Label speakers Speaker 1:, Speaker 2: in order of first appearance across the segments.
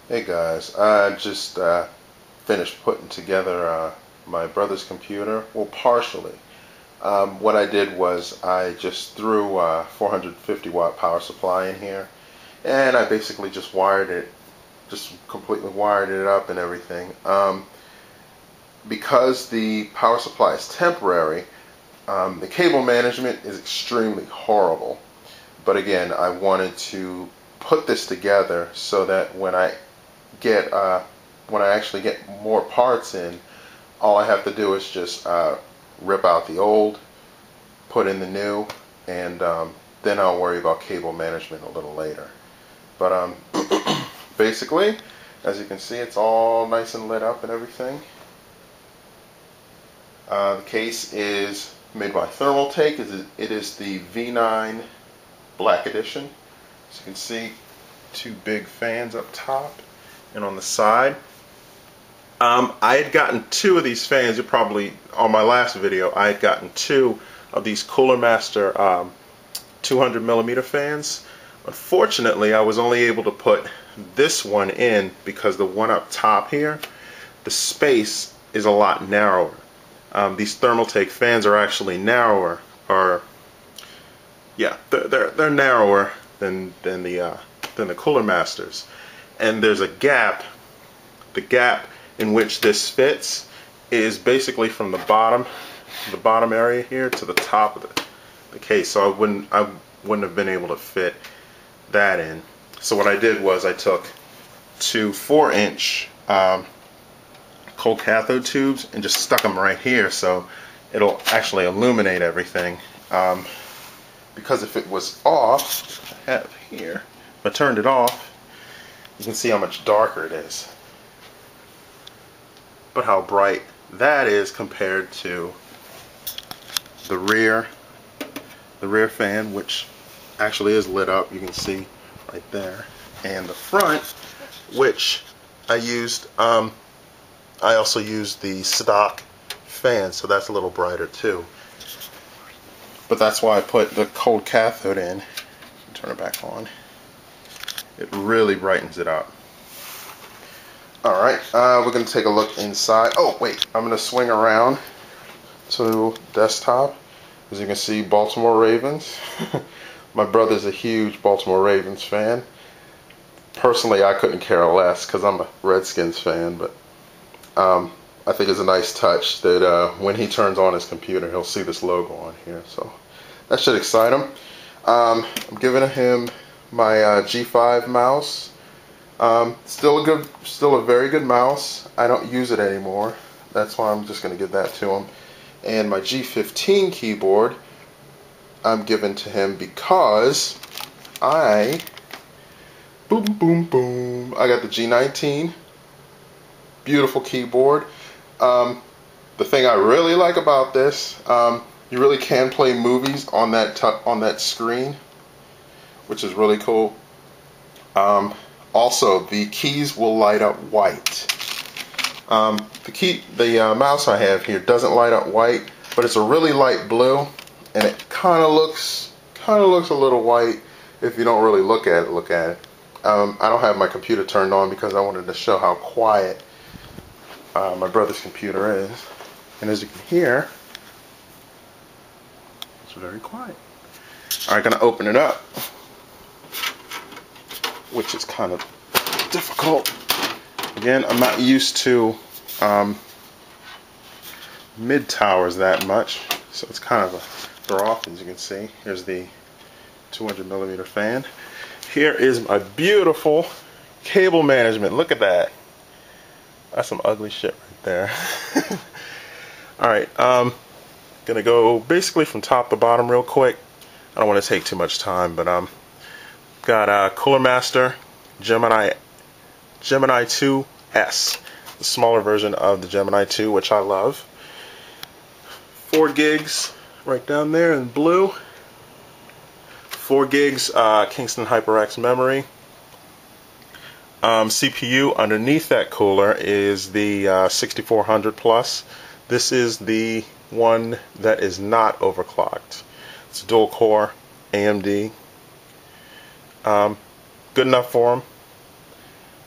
Speaker 1: Hey guys, I just finished putting together my brother's computer, well partially. What I did was I just threw a 450 watt power supply in here, and I basically just wired it, just completely wired it up and everything. Because the power supply is temporary, the cable management is extremely horrible. But again, I wanted to put this together so that when I actually get more parts in, all I have to do is just rip out the old, put in the new, and then I'll worry about cable management a little later. But basically, as you can see, it's all nice and lit up and everything. The case is made by Thermaltake. It is the V9 Black Edition. As you can see, two big fans up top and on the side. I had gotten two of these fans. You probably, on my last video, I had gotten two of these CoolerMaster 200mm fans. Unfortunately, I was only able to put this one in because the one up top here, the space is a lot narrower. These Thermaltake fans are actually narrower, or yeah, they're narrower than the CoolerMasters, and there's a gap. The gap in which this fits is basically from the bottom area here to the top of the case. So I wouldn't have been able to fit that in. So what I did was I took two 4-inch cold cathode tubes and just stuck them right here, so it'll actually illuminate everything. Because if it was off, I have here, if I turned it off, you can see how much darker it is. But how bright that is compared to the rear fan, which actually is lit up, you can see right there, and the front, which I used, I also used the stock fan, so that's a little brighter too. But that's why I put the cold cathode in. Turn it back on. It really brightens it up. Alright, we're going to take a look inside. Oh, wait, I'm going to swing around to desktop. As you can see, Baltimore Ravens. My brother's a huge Baltimore Ravens fan. Personally, I couldn't care less because I'm a Redskins fan, but I think it's a nice touch that when he turns on his computer, he'll see this logo on here. So that should excite him. I'm giving him my G5 mouse. Still a very good mouse. I don't use it anymore. That's why I'm just going to give that to him. And my G15 keyboard, I'm giving to him because I got the G19. Beautiful keyboard. The thing I really like about this, you really can play movies on that screen, which is really cool. Also, the keys will light up white. The mouse I have here doesn't light up white, but it's a really light blue, and it kind of looks a little white if you don't really look at it. I don't have my computer turned on because I wanted to show how quiet my brother's computer is, and as you can hear, it's very quiet. Alright, gonna open it up, which is kind of difficult. Again, I'm not used to mid towers that much, so it's kind of a throw off. As you can see, here's the 200mm fan. Here is my beautiful cable management. Look at that. That's some ugly shit right there. Alright, gonna go basically from top to bottom real quick. I don't want to take too much time, but got CoolerMaster GeminII 2S, the smaller version of the GeminII 2, which I love. 4 gigs right down there in blue. 4 gigs Kingston HyperX memory. CPU underneath that cooler is the 6400 plus. This is the one that is not overclocked. It's dual core AMD. Good enough for them.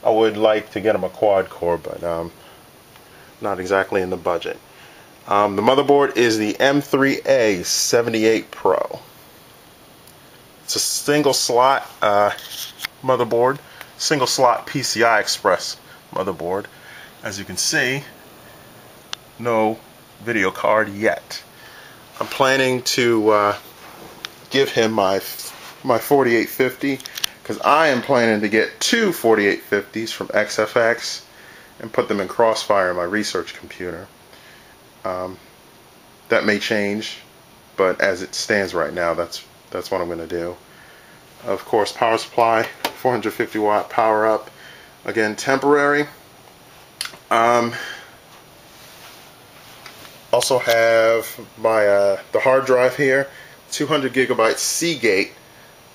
Speaker 1: I would like to get him a quad core, but not exactly in the budget. The motherboard is the M3A78 Pro. It's a single slot motherboard, single slot PCI Express motherboard. As you can see, no video card yet. I'm planning to give him my 4850, because I am planning to get two 4850s from XFX and put them in Crossfire in my research computer. That may change, but as it stands right now, that's what I'm going to do. Of course, power supply, 450 watt power up. Again, temporary. Also have my the hard drive here, 200 gigabyte Seagate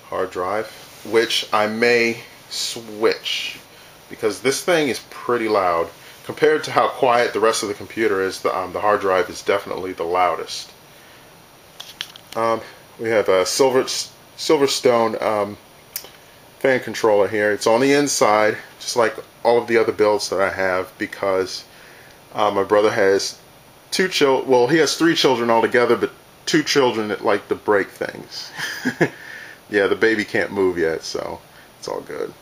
Speaker 1: hard drive, which I may switch because this thing is pretty loud. Compared to how quiet the rest of the computer is, the hard drive is definitely the loudest. We have a Silverstone fan controller here. It's on the inside, just like all of the other builds that I have, because my brother has two children. Well, he has 3 children altogether, but 2 children that like to break things. Yeah, the baby can't move yet, so it's all good.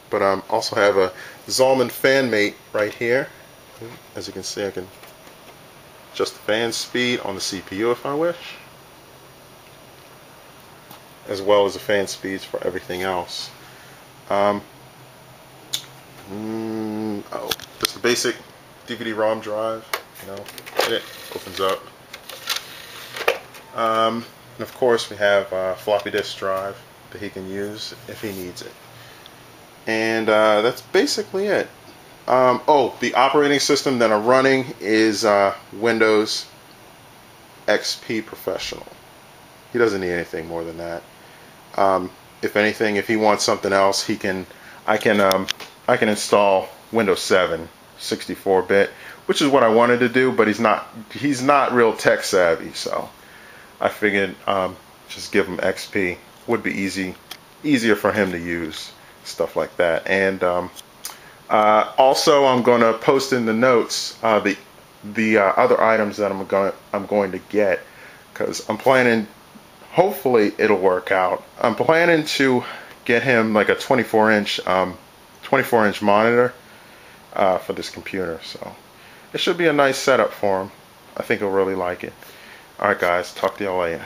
Speaker 1: But I also have a Zalman fan mate right here. As you can see, I can adjust the fan speed on the CPU if I wish, as well as the fan speeds for everything else. Oh, just a basic DVD-ROM drive. You know, it opens up. And of course, we have a floppy disk drive that he can use if he needs it. And that's basically it. Oh, the operating system that I'm running is Windows XP Professional. He doesn't need anything more than that. If anything, if he wants something else, I can install Windows 7 64-bit, which is what I wanted to do, but he's not real tech savvy, so I figured just give him XP. Would be easier for him to use, stuff like that. And also, I'm going to post in the notes the other items that I'm going to get, because I'm planning. Hopefully, it'll work out. I'm planning to get him like a 24-inch monitor for this computer, so it should be a nice setup for him. I think he'll really like it. Alright guys, talk to y'all later.